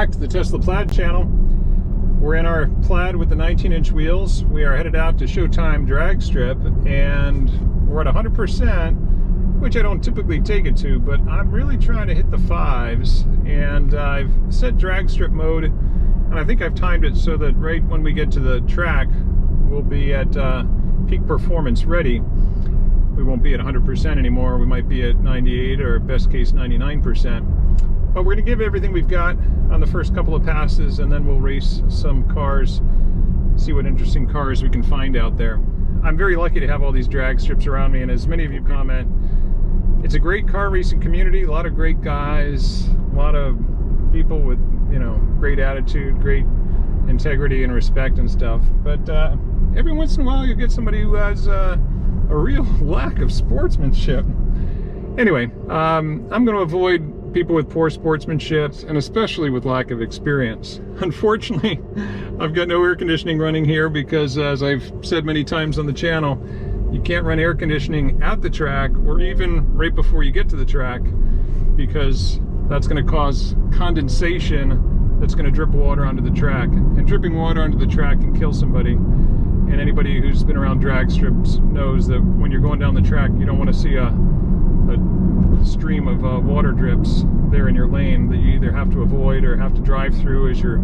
back to the Tesla Plaid channel. We're in our Plaid with the 19-inch wheels. We are headed out to Showtime Dragstrip, and we're at 100%, which I don't typically take it to, but I'm really trying to hit the 5s, and I've set Dragstrip mode, and I think I've timed it so that right when we get to the track, we'll be at peak performance ready. We won't be at 100% anymore. We might be at 98 or best case 99%. But we're going to give everything we've got on the first couple of passes, and then we'll race some cars, see what interesting cars we can find out there. I'm very lucky to have all these drag strips around me, and as many of you comment, it's a great car racing community, a lot of great guys, a lot of people with, you know, great attitude, great integrity and respect and stuff. But every once in a while you'll get somebody who has a real lack of sportsmanship. Anyway, I'm going to avoid people with poor sportsmanship, and especially with lack of experience. Unfortunately, I've got no air conditioning running here because, as I've said many times on the channel, you can't run air conditioning at the track or even right before you get to the track, because that's going to cause condensation that's going to drip water onto the track, and dripping water onto the track can kill somebody. And anybody who's been around drag strips knows that when you're going down the track, you don't want to see a stream of water drips there in your lane that you either have to avoid or have to drive through, as your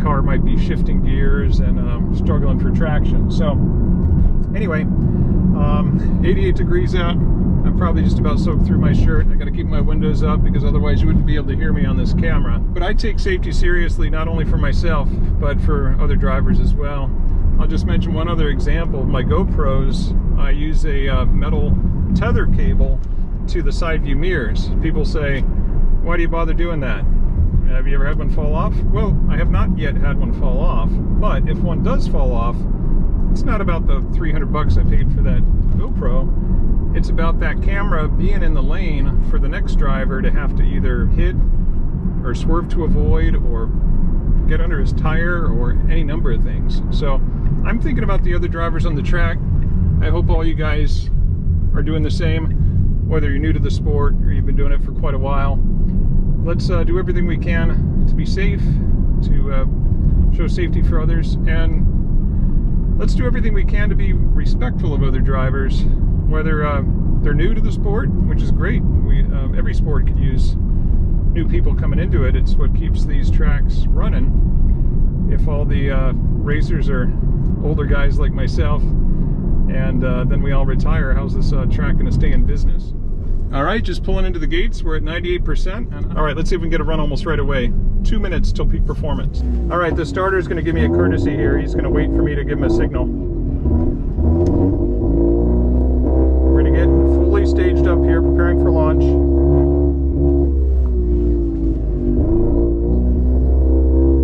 car might be shifting gears and struggling for traction. So anyway, 88 degrees out. I'm probably just about soaked through my shirt. I got to keep my windows up because otherwise you wouldn't be able to hear me on this camera. But I take safety seriously, not only for myself but for other drivers as well. I'll just mention one other example. My GoPros, I use a metal tether cable to the side view mirrors. People say, why do you bother doing that? Have you ever had one fall off? Well, I have not yet had one fall off, but if one does fall off, it's not about the 300 bucks I paid for that GoPro. It's about that camera being in the lane for the next driver to have to either hit or swerve to avoid or get under his tire or any number of things. So I'm thinking about the other drivers on the track. I hope all you guys are doing the same, whether you're new to the sport or you've been doing it for quite a while. Let's do everything we can to be safe, to show safety for others, and let's do everything we can to be respectful of other drivers, whether they're new to the sport, which is great. Every sport could use new people coming into it. It's what keeps these tracks running. If all the racers are older guys like myself, and then we all retire, how's this track going to stay in business? All right, just pulling into the gates. We're at 98%. All right, let's see if we can get a run almost right away. 2 minutes till peak performance. All right, the starter is going to give me a courtesy here. He's going to wait for me to give him a signal. We're going to get fully staged up here, preparing for launch.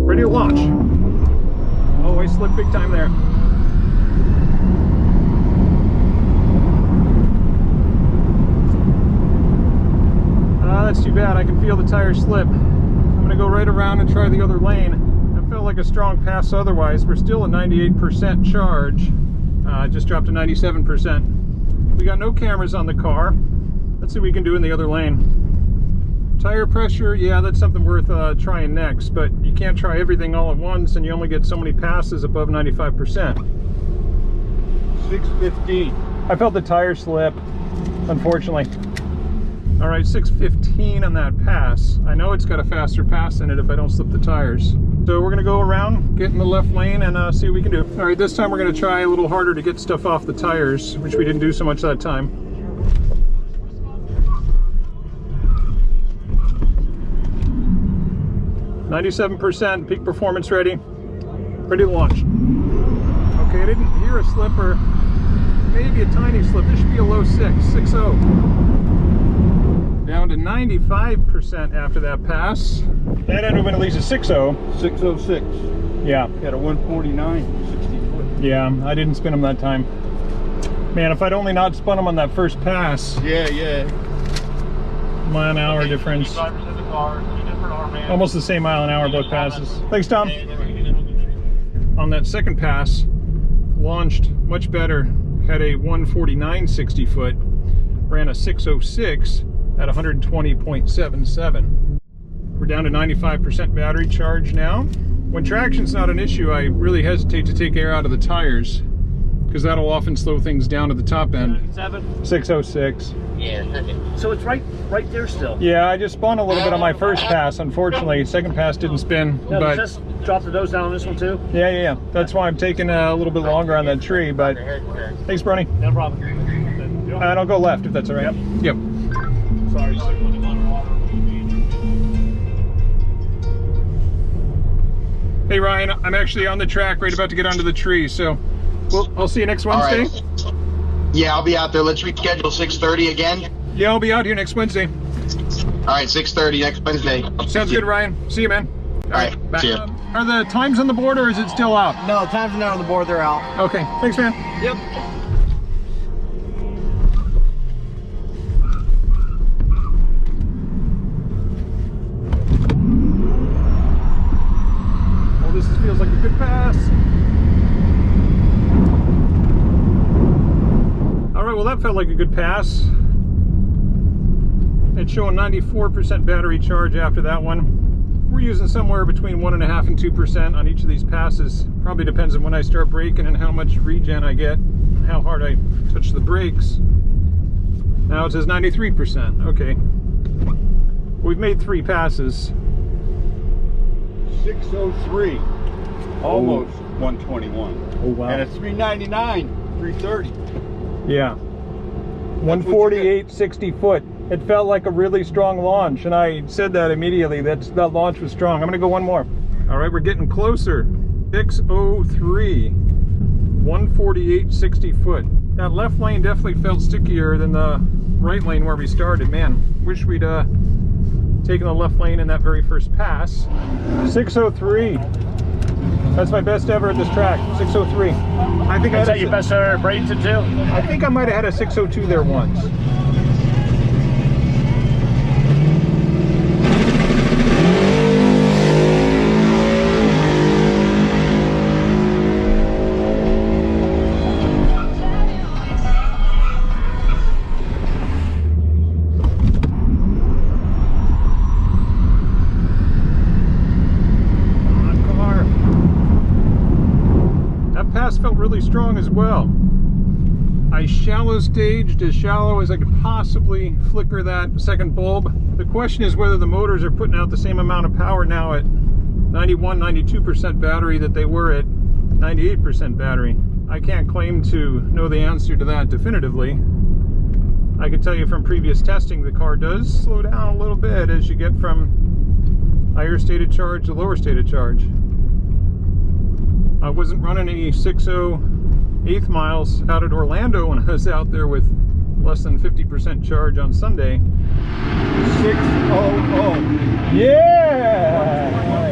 Ready to launch. Oh, I slipped big time there. That's too bad. I can feel the tires slip. I'm going to go right around and try the other lane. That felt like a strong pass otherwise. We're still at 98% charge. Just dropped to 97%. We got no cameras on the car. Let's see what we can do in the other lane. Tire pressure, yeah, that's something worth trying next, but you can't try everything all at once, and you only get so many passes above 95%. 615. I felt the tire slip, unfortunately. All right, 615 on that pass. I know it's got a faster pass in it if I don't slip the tires. So we're gonna go around, get in the left lane, and see what we can do. All right, this time we're gonna try a little harder to get stuff off the tires, which we didn't do so much that time. %, peak performance ready. Ready to launch. Okay, I didn't hear a slip, or maybe a tiny slip. This should be a low 6.0. Down to 95% after that pass. That ended up at least a 6.0. 606. Yeah. Got a 149, 60 foot. Yeah, I didn't spin them that time. Man, if I'd only not spun them on that first pass. Yeah. Mile an hour difference. Drivers in the car, 2 different armbands. Almost the same mile an hour both passes. Thanks, Tom. On that second pass, launched much better. Had a 149 60 foot. Ran a 606 at 120.77. We're down to 95% battery charge now. When traction's not an issue, I really hesitate to take air out of the tires because that'll often slow things down at the top end. 606. Yeah. So it's right there still. Yeah, I just spun a little bit on my first pass. Unfortunately, second pass didn't spin. No, but just drop the nose down on this one too. yeah. That's why I'm taking a little bit longer on that tree. But thanks, Brony. No problem. And I'll go left if that's all right. Yep. Sorry. Hey Ryan, I'm actually on the track, right about to get onto the tree. So, I'll see you next Wednesday. Right. Yeah, I'll be out there. Let's reschedule 6:30 again. Yeah, I'll be out here next Wednesday. All right, 6:30 next Wednesday. Sounds good, Ryan. See you, man. All right, Bye. see ya. Are the times on the board or is it still out? No, times are not on the board, they're out. Okay, thanks, man. Yep. Well, this feels like a good pass. All right, well, that felt like a good pass. It's showing 94% battery charge after that one. We're using somewhere between 1.5% and 2% on each of these passes. Probably depends on when I start braking and how much regen I get, how hard I touch the brakes. Now it says 93%. Okay. We've made 3 passes. 603. Almost 121. Oh, wow. And a 399, 330. Yeah. 148, 60 foot. It felt like a really strong launch, and I said that immediately, that launch was strong. I'm gonna go one more. All right, we're getting closer. 603, 148, 60 foot. That left lane definitely felt stickier than the right lane where we started. Man, wish we'd taken the left lane in that very first pass. 603. That's my best ever at this track, 603. I think Is that your best ever at Bradenton too? I think I might have had a 602 there once. Felt really strong as well. I shallow staged as shallow as I could possibly flicker that second bulb. The question is whether the motors are putting out the same amount of power now at 91, 92% battery that they were at 98% battery. I can't claim to know the answer to that definitively. I can tell you from previous testing the car does slow down a little bit as you get from higher state of charge to lower state of charge. I wasn't running any 608 miles out at Orlando when I was out there with less than 50% charge on Sunday. 600. Yeah!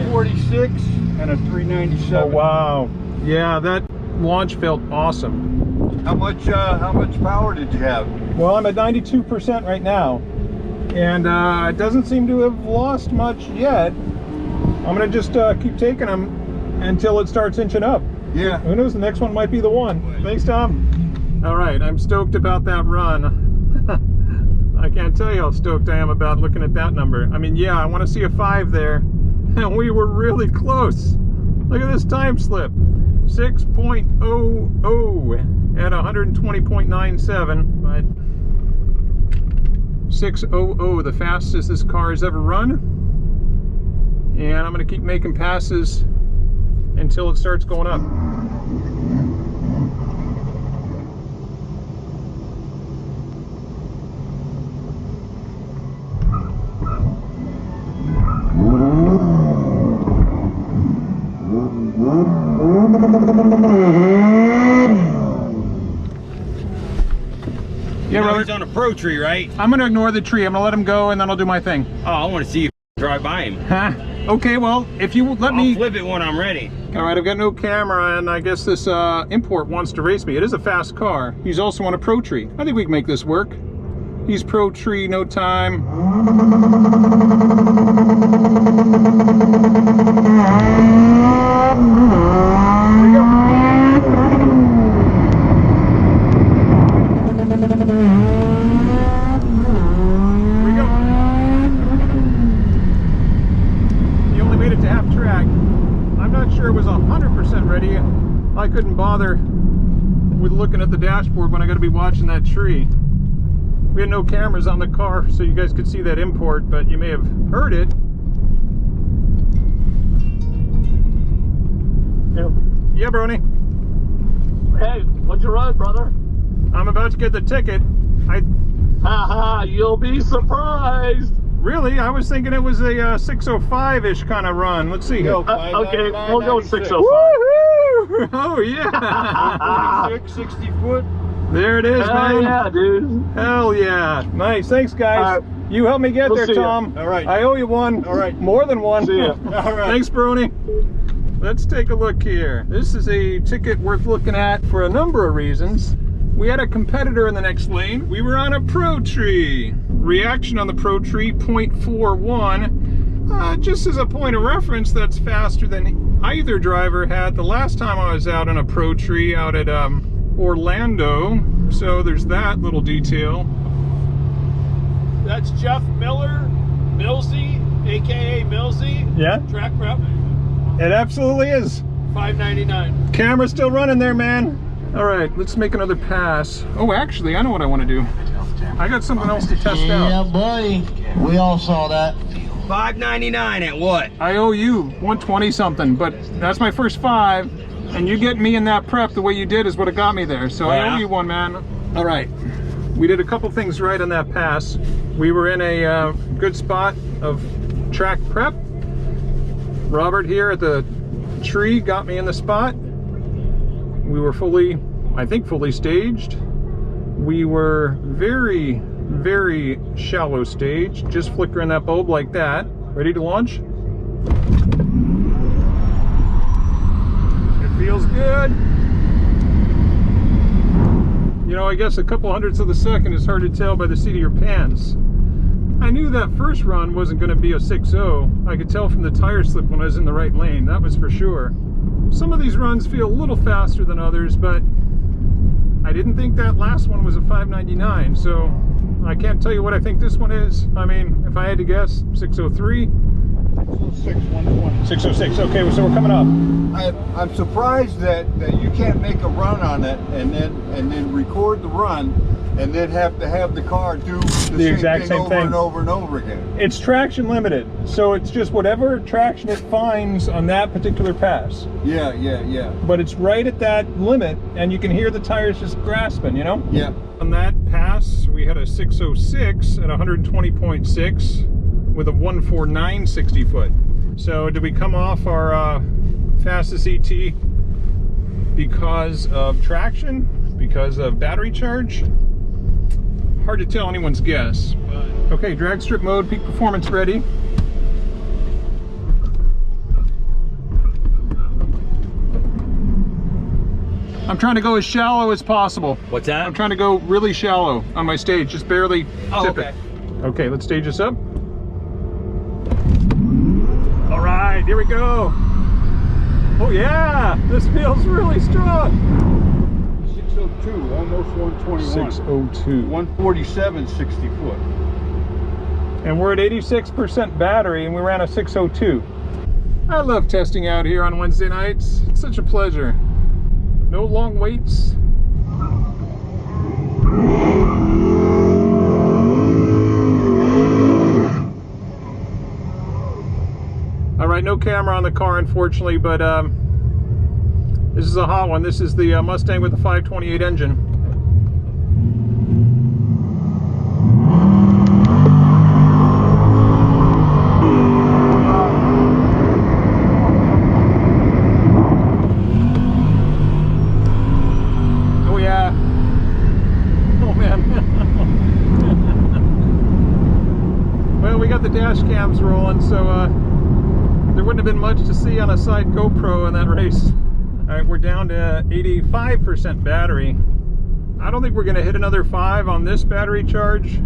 146 and a 397. Oh wow. Yeah, that launch felt awesome. How much power did you have? Well, I'm at 92% right now. And it doesn't seem to have lost much yet. I'm gonna just keep taking them until it starts inching up. Yeah. Who knows, the next one might be the one. Thanks, Tom. All right, I'm stoked about that run. I can't tell you how stoked I am about looking at that number. I mean, yeah, I want to see a 5 there, and we were really close. Look at this time slip. 6.00 at 120.97, but 6:00, the fastest this car has ever run. And I'm going to keep making passes until it starts going up. Yeah, Robert. He's on a pro tree, right? I'm going to ignore the tree. I'm going to let him go and then I'll do my thing. Oh, I want to see you drive by him. Huh? Okay, well, if you let me... I'll flip it when I'm ready. All right, I've got no camera, and I guess this import wants to race me. It is a fast car. He's also on a pro tree. I think we can make this work. He's pro tree, no time. Here we go. Here we go. to half track. I'm not sure it was 100% ready. I couldn't bother with looking at the dashboard when I got to be watching that tree. We had no cameras on the car, so you guys could see that import, but you may have heard it. Yeah, Brony. Hey, what'd you run, brother? I'm about to get the ticket. Haha, you'll be surprised. Really? I was thinking it was a 605-ish kind of run. Let's see. Go, Okay, we'll go 605. Woohoo! Oh, yeah. 46, 60 foot. There it is, Hell man. yeah, dude. Hell yeah. Nice. Thanks, guys. You helped me get We'll there, see ya. Tom. All right. I owe you one. All right. More than one. See ya. All right. Thanks, Brony. Let's take a look here. This is a ticket worth looking at for a number of reasons. We had a competitor in the next lane. We were on a Pro Tree. Reaction on the Pro Tree, 0.41. Just as a point of reference, that's faster than either driver had the last time I was out on a Pro Tree out at Orlando. So there's that little detail. That's Jeff Millsy, aka Millsy. Yeah, Track prep, it absolutely is. $5.99. Camera's still running there, man. All right, let's make another pass. Oh, actually, I know what I want to do. I got something else to test out. Yeah, buddy. We all saw that. $5.99 at what? I owe you 120 something, but that's my first 5, and you get me in that prep the way you did is what it got me there. So I owe you one, man. All right, we did a couple things right on that pass. We were in a good spot of track prep. Robert here at the tree got me in the spot. We were fully, I think, fully staged. We were very, very shallow stage, just flickering that bulb like that. Ready to launch? It feels good. You know, I guess a couple hundredths of a second is hard to tell by the seat of your pants. I knew that first run wasn't going to be a 6.0. I could tell from the tire slip when I was in the right lane, that was for sure. Some of these runs feel a little faster than others, but I didn't think that last one was a 5.99, so I can't tell you what I think this one is. I mean, if I had to guess, 6.03. 6.06, okay, so we're coming up. I'm surprised that you can't make a run on it and then record the run and then have to have the car do the exact same over thing and over and over again. It's traction limited, so it's just whatever traction it finds on that particular pass. Yeah. But it's right at that limit, and you can hear the tires just grasping, you know? Yeah. On that pass, we had a 6.06 at 120.6 with a 149 60 foot. So did we come off our fastest ET because of traction? Because of battery charge? Hard to tell anyone's guess. Okay, drag strip mode, peak performance ready. I'm trying to go as shallow as possible. What's that? I'm trying to go really shallow on my stage, just barely tip it. Okay, let's stage this up. All right, here we go. Oh yeah, this feels really strong. 602, almost 121. 602. 147, 60 foot. And we're at 86% battery, and we ran a 602. I love testing out here on Wednesday nights. It's such a pleasure. No long waits. All right, no camera on the car, unfortunately, but this is a hot one. This is the Mustang with the 528 engine. Oh yeah. Oh man. Well, we got the dash cams rolling, so there wouldn't have been much to see on a side GoPro in that race. All right, we're down to 85% battery. I don't think we're going to hit another 5 on this battery charge,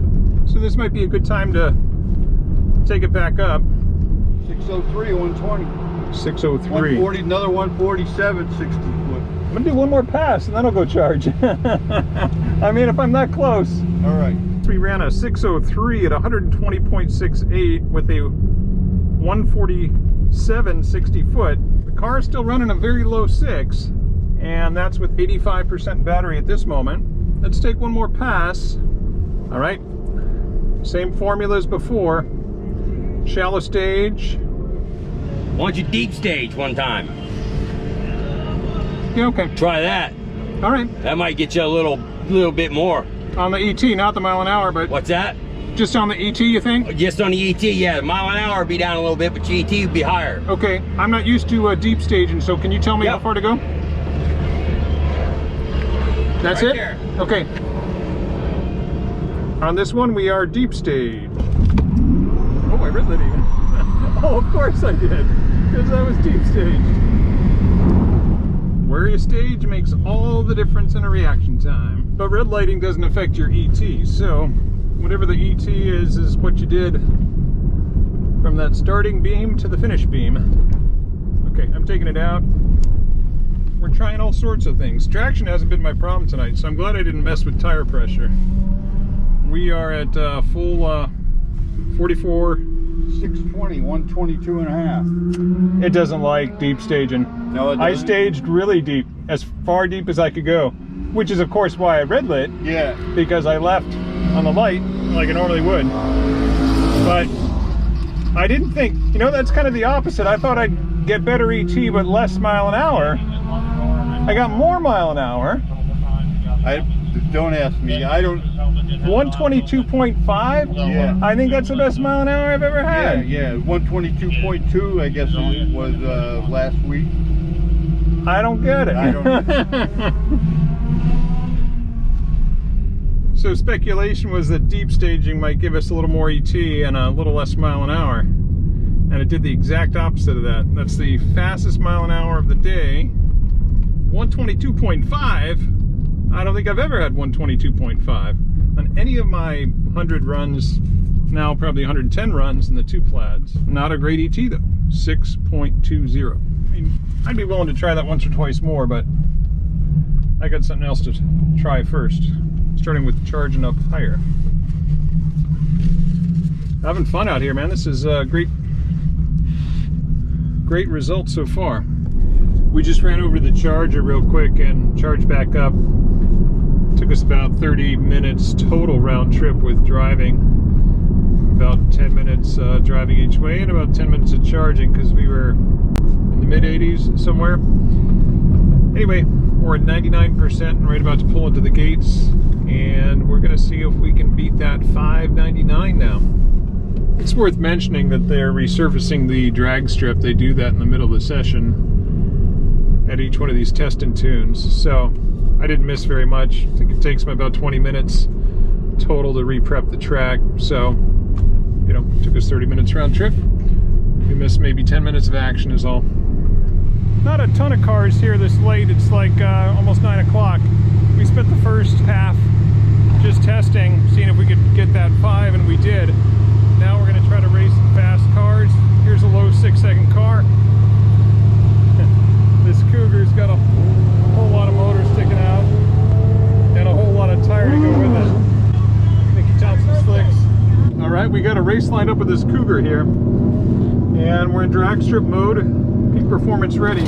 so this might be a good time to take it back up. 603, 120. 603. 140, another 147, 60 foot. I'm going to do one more pass and then I'll go charge. I mean, if I'm that close. All right. We ran a 603 at 120.68 with a 149 7 60-foot. The car is still running a very low 6, and that's with 85% battery at this moment. Let's take one more pass. All right, same formula as before. Shallow stage. Why don't you deep stage one time? Yeah, okay. Try that. All right. That might get you a little bit more. On the ET, not the mile an hour, but What's that? just on the ET, you think? Just on the ET, yeah. Mile an hour would be down a little bit, but your ET would be higher. Okay, I'm not used to deep staging, so can you tell me Yep. how far to go? That's Right it? there. Okay. On this one, we are deep stage. Oh, I read that even. Oh, of course I did, because I was deep stage. Where you stage makes all the difference in a reaction time. But red lighting doesn't affect your ET, so whatever the ET is what you did from that starting beam to the finish beam. Okay, I'm taking it out. We're trying all sorts of things. Traction hasn't been my problem tonight, so I'm glad I didn't mess with tire pressure. We are at full 44. 620, 122 and a half. It doesn't like deep staging. No, it I doesn't? staged really deep, as far deep as I could go, which is of course why I red lit, Yeah. because I left on the light like I normally would. But I didn't think, you know, that's kind of the opposite. I thought I'd get better ET but less mile an hour. I got more mile an hour. Don't ask me. I don't. 122.5. Yeah. I think that's the best mile an hour I've ever had. Yeah. 122.2. I guess it was last week. I don't get it. I don't. So speculation was that deep staging might give us a little more ET and a little less mile an hour. And it did the exact opposite of that. That's the fastest mile an hour of the day. 122.5. I don't think I've ever had 122.5 on any of my 100 runs, now probably 110 runs in the two Plaids. Not a great ET though, 6.20. I mean, I'd be willing to try that once or twice more, but I got something else to try first, starting with charging up higher. Having fun out here, man. This is great result so far. We just ran over the charger real quick and charged back up. Took us about 30 minutes total round trip with driving. About 10 minutes driving each way and about 10 minutes of charging because we were in the mid 80s somewhere. Anyway, we're at 99% and right about to pull into the gates, and we're gonna see if we can beat that 599 now. It's worth mentioning that they're resurfacing the drag strip. They do that in the middle of the session at each one of these test and tunes. So I didn't miss very much. I think it takes them about 20 minutes total to re-prep the track. So, you know, it took us 30 minutes round trip. We missed maybe 10 minutes of action is all. Not a ton of cars here this late. It's like almost 9 o'clock. We spent the first half just testing, seeing if we could get that 5, and we did. Now we're gonna try to race some fast cars. Here's a low 6-second car. This Cougar's got a whole lot of motor sticking out and a whole lot of tire to go with it. Nicky Thompson slicks. All right, we got a race lined up with this Cougar here, and we're in drag strip mode, peak performance ready.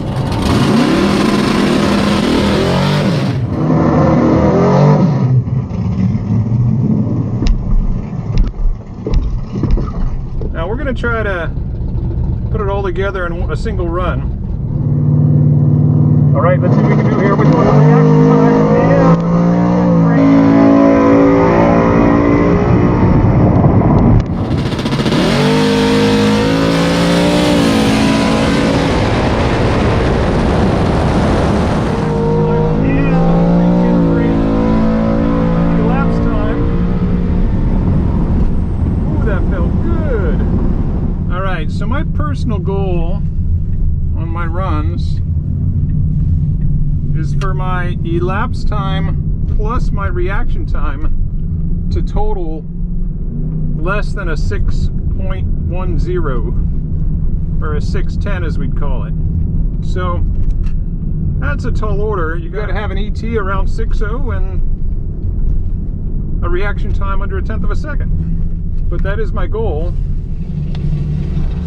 Now we're gonna try to put it all together in a single run. All right, let's see what we can do here with one of the reaction time. Elapsed time. Ooh, that felt good. All right, so my personal goal on my runs is for my elapsed time plus my reaction time to total less than a 6.10 or a 610 as we'd call it. So that's a tall order. You got to have an ET around 6.0 and a reaction time under 1/10 of a second. But that is my goal.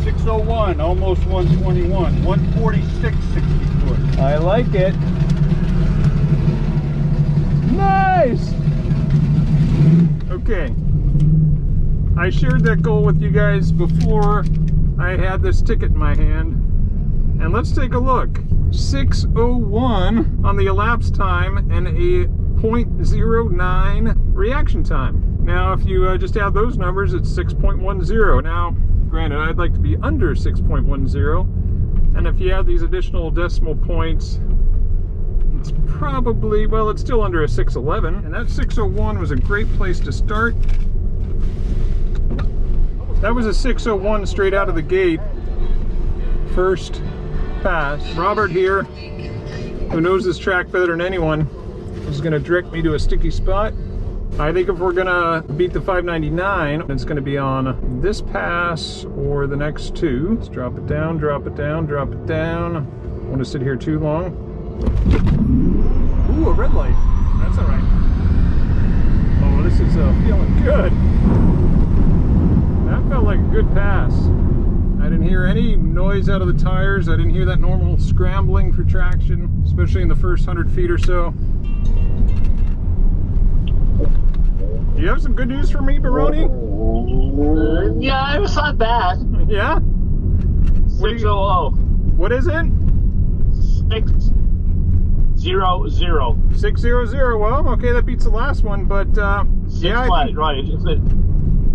601, almost 121, 146 60-foot. I like it. Nice! Okay. I shared that goal with you guys before I had this ticket in my hand. And let's take a look. 6:01 on the elapsed time and a 0.09 reaction time. Now, if you just add those numbers, it's 6.10. Now, granted, I'd like to be under 6.10. And if you add these additional decimal points, it's probably, well, it's still under a 611. And that 6:01 was a great place to start. That was a 6:01 straight out of the gate. First pass. Robert here, who knows this track better than anyone, is going to direct me to a sticky spot. I think if we're going to beat the 599, it's going to be on this pass or the next two. Let's drop it down, drop it down, drop it down. I don't want to sit here too long. Ooh, a red light. That's all right. Oh, this is feeling good. That felt like a good pass. I didn't hear any noise out of the tires. I didn't hear that normal scrambling for traction, especially in the first 100 feet or so. Do you have some good news for me, Baroni? Yeah, it was not bad. Yeah? 600. What is it? 600. 600. Well, okay, that beats the last one, but yeah, right.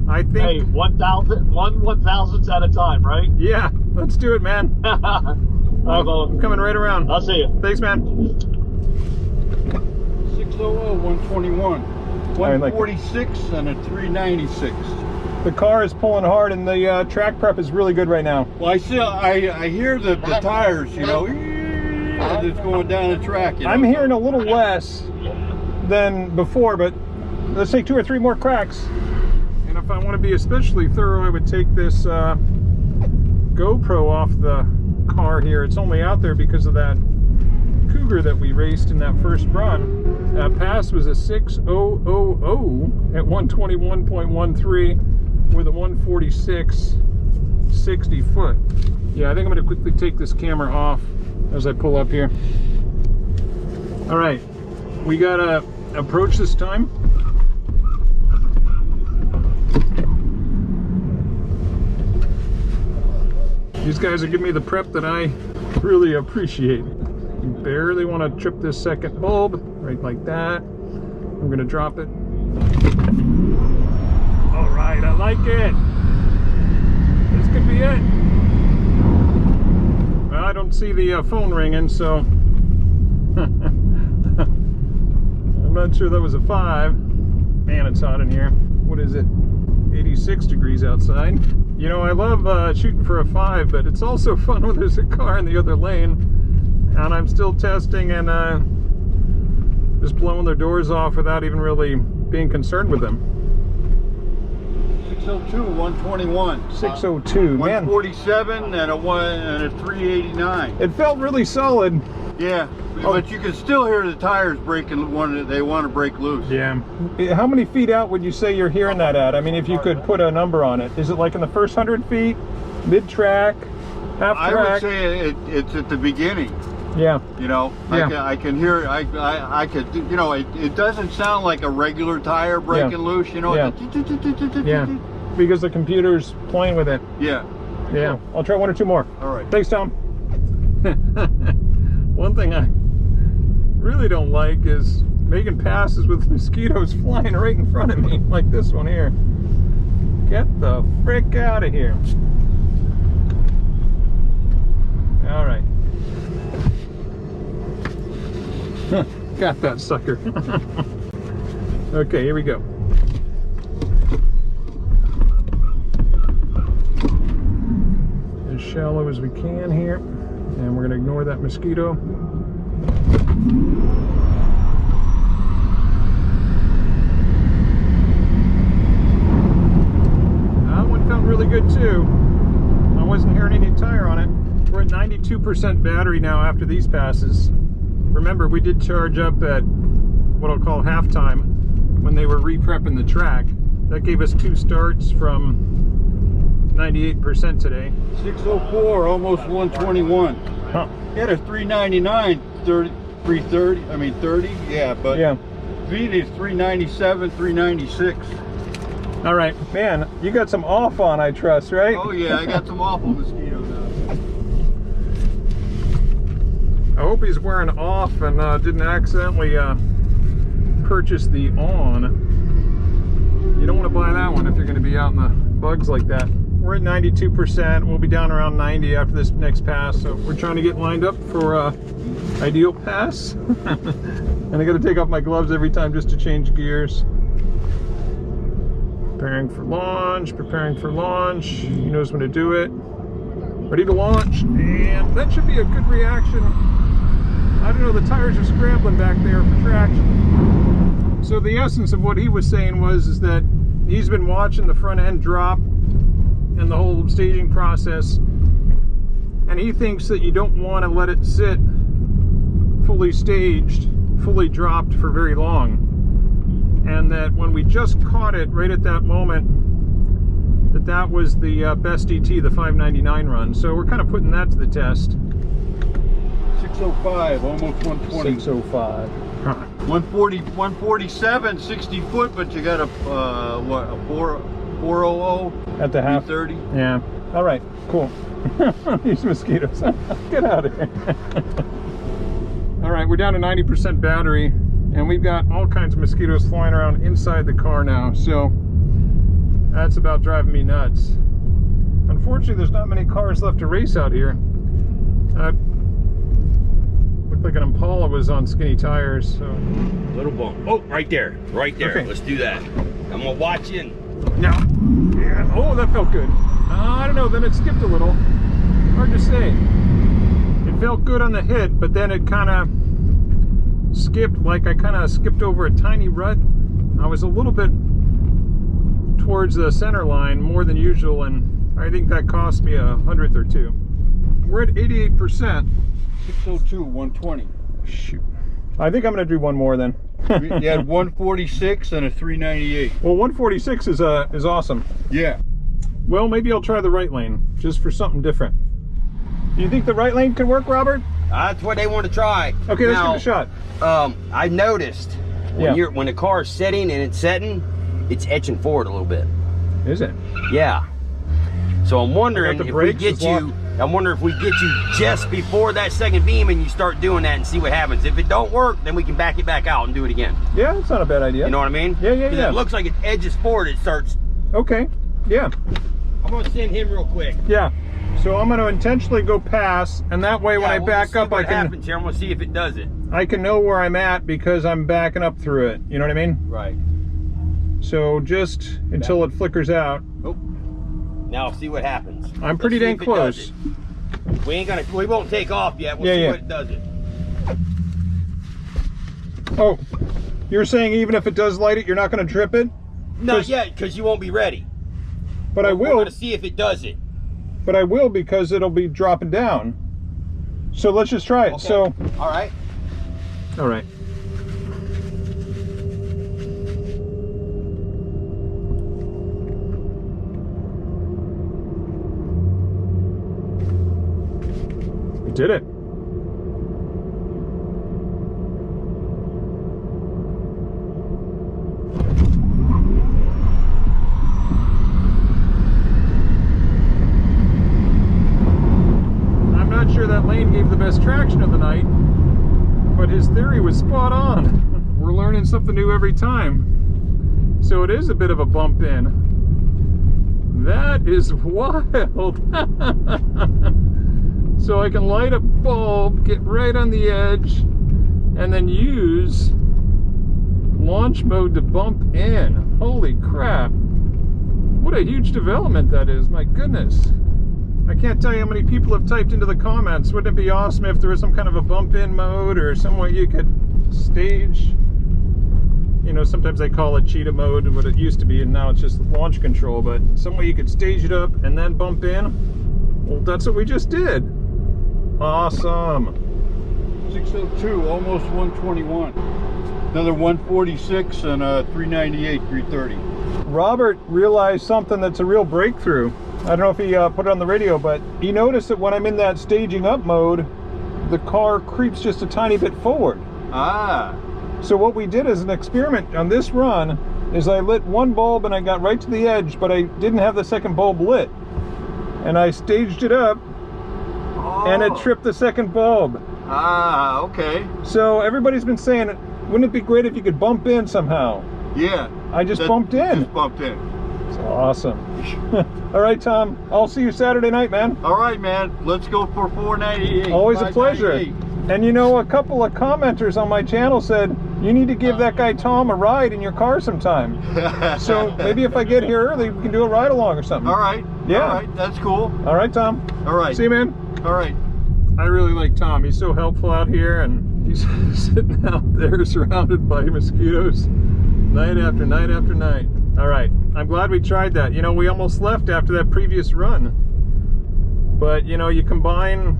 I think. Hey, 1,000th at a time, right? Yeah, let's do it, man. I'm coming right around. I'll see you. Thanks, man. 600, 121, 146, and a 396. The car is pulling hard, and the track prep is really good right now. Well, I hear the tires, you know, as it's going down the track. You know? I'm hearing a little less than before, but let's take 2 or 3 more cracks. And if I want to be especially thorough, I would take this GoPro off the car here. It's only out there because of that Cougar that we raced in that first run. That pass was a 6000 at 121.13 with a 146 60 foot. Yeah, I think I'm going to quickly take this camera off as I pull up here. All right, we got to approach this time. These guys are giving me the prep that I really appreciate. You barely want to trip this second bulb, right like that. I'm going to drop it. All right, I like it. This could be it. Well, I don't see the phone ringing, so I'm not sure that was a 5. Man, it's hot in here. What is it? 86 degrees outside. You know, I love shooting for a 5, but it's also fun when there's a car in the other lane and I'm still testing and just blowing their doors off without even really being concerned with them. 602, 121. 602, man. 147 and a 389. It felt really solid. Yeah, but you can still hear the tires breaking when they want to break loose. Yeah. How many feet out would you say you're hearing that at? I mean, if you could put a number on it. Is it like in the first 100 feet, mid-track, half-track? I would say it's at the beginning. Yeah. You know, yeah. I can hear, I could, you know, it doesn't sound like a regular tire breaking loose, you know. Yeah. Yeah, because the computer's playing with it. Yeah. Yeah. I'll try 1 or 2 more. All right. Thanks, Tom. One thing I really don't like is making passes with mosquitoes flying right in front of me, like this one here. Get the frick out of here. All right. Got that sucker. Okay, here we go. As shallow as we can here. And we're going to ignore that mosquito. That one felt really good too. I wasn't hearing any tire on it. We're at 92% battery now after these passes. Remember, we did charge up at what I'll call halftime when they were re-prepping the track. That gave us 2 starts from 98% today. 604, almost 121. Huh. He had a 399, 30, yeah, but Yeah. Vita's 397, 396. All right, man, you got some off on, I trust, right? Oh yeah, I got some awful mosquitoes now. I hope he's wearing off and didn't accidentally purchase the on. You don't want to buy that one if you're going to be out in the bugs like that. We're at 92%. We'll be down around 90 after this next pass. So we're trying to get lined up for ideal pass. And I got to take off my gloves every time just to change gears. Preparing for launch, preparing for launch. He knows when to do it. Ready to launch, and that should be a good reaction. I don't know, the tires are scrambling back there for traction. So the essence of what he was saying is that he's been watching the front end drop and the whole staging process, and he thinks that you don't want to let it sit fully staged, fully dropped for very long. And that when we just caught it right at that moment, that was the best ET, the 599 run. So we're kind of putting that to the test. 605, almost 120. 605. Huh. 140, 147, 60 foot, but you got a what, a 400 At the half. 30. Yeah. All right. Cool. These mosquitoes. Get out of here. All right, we're down to 90% battery, and we've got all kinds of mosquitoes flying around inside the car now. So that's about driving me nuts. Unfortunately, there's not many cars left to race out here. Looked like an Impala was on skinny tires. So. Little bump. Oh, right there. Right there. Okay. Let's do that. I'm gonna watch in. Now, yeah. Oh, that felt good. I don't know, then it skipped a little. Hard to say. It felt good on the hit, but then it kind of skipped, like I kind of skipped over a tiny rut. I was a little bit towards the center line more than usual, and I think that cost me a hundredth or two. We're at 88%. 602, 120. Shoot. I think I'm going to do one more then. You had 146 and a 398. Well, 146 is awesome. Yeah. Well, maybe I'll try the right lane, just for something different. Do you think the right lane could work, Robert? That's what they want to try. Okay, let's now, give it a shot. I noticed when the car's sitting and it's setting, it's etching forward a little bit. Is it? Yeah. So I'm wondering if we get you. locked. I wonder if we get you just before that second beam and you start doing that and see what happens. If it don't work, then we can back it back out and do it again. Yeah, that's not a bad idea. You know what I mean? Yeah, yeah, 'Cause yeah. It looks like it edges forward. It starts. Okay. Yeah. I'm gonna send him real quick. Yeah. So I'm going to intentionally go past, and that way when I we'll back see up, what I can happens here. I'm gonna see if it does it. I can know where I'm at because I'm backing up through it. You know what I mean? Right. So just until it flickers out. Oh. Now see what happens. I'm pretty Let's see dang if it does close. it. We won't take off yet. We'll see what it does it. Oh, you're saying even if it does light it, you're not going to trip it? Not yet, because you won't be ready. But I We're will. gonna see if it does it. But I will because it'll be dropping down. So let's just try it. Okay. So. All right. All right. We did it. I'm not sure that lane gave the best traction of the night, but his theory was spot on. We're learning something new every time. So it is a bit of a bump in. That is wild. So I can light a bulb, get right on the edge, and then use launch mode to bump in. Holy crap. What a huge development that is, my goodness. I can't tell you how many people have typed into the comments, wouldn't it be awesome if there was some kind of a bump in mode or some way you could stage, you know, sometimes they call it cheetah mode, what it used to be, and now it's just launch control, but some way you could stage it up and then bump in. Well, that's what we just did. Awesome. 602, almost 121. Another 146 and a 398, 330. Robert realized something that's a real breakthrough. I don't know if he put it on the radio, but he noticed that when I'm in that staging up mode, the car creeps just a tiny bit forward. Ah. So what we did as an experiment on this run is I lit one bulb and I got right to the edge, but I didn't have the second bulb lit. And I staged it up, and it tripped the second bulb. Ah, okay. So everybody's been saying, wouldn't it be great if you could bump in somehow? Yeah. I just bumped in. Just bumped in. It's awesome. All right, Tom. I'll see you Saturday night, man. All right, man. Let's go for 498. Always a pleasure. And you know, a couple of commenters on my channel said, you need to give that guy Tom a ride in your car sometime. So maybe if I get here early, we can do a ride along or something. All right. Yeah. All right. That's cool. All right, Tom. All right. See you, man. All right. I really like Tom. He's so helpful out here, and he's sitting out there surrounded by mosquitoes night after night after night. All right. I'm glad we tried that. You know, we almost left after that previous run. But, you know, you combine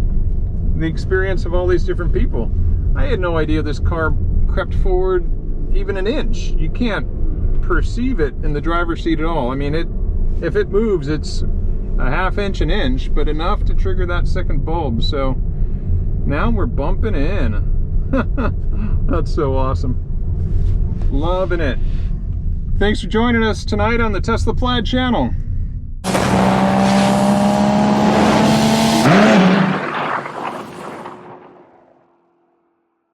the experience of all these different people. I had no idea this car crept forward even an inch. You can't perceive it in the driver's seat at all. I mean, if it moves, it's a half inch, an inch, but enough to trigger that second bulb. So now we're bumping in. That's so awesome. Loving it. Thanks for joining us tonight on the Tesla Plaid channel.